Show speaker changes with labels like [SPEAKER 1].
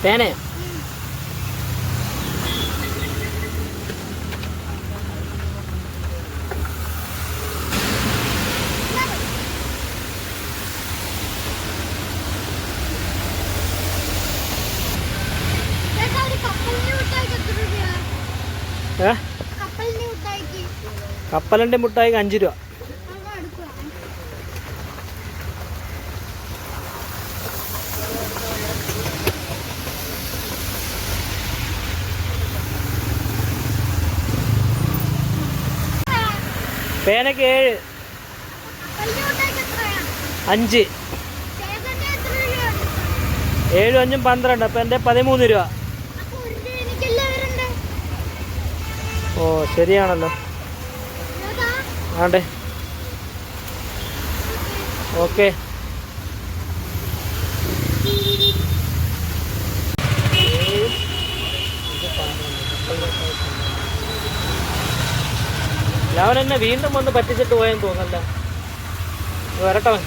[SPEAKER 1] പേനയോ? കപ്പലണ്ടി മുട്ടായിക്ക് 5 രൂപ. പേനയ്ക്ക് 7. 5. 7 5 12. അപ്പം എൻ്റെ 13 രൂപ. ഓ ശരിയാണല്ലോ. ആണ്ടേ ഓക്കെ. അവൻ എന്നെ വീണ്ടും വന്ന് പറ്റിച്ചിട്ട് പോയെന്ന് തോന്നല്ല. വരട്ടവൻ.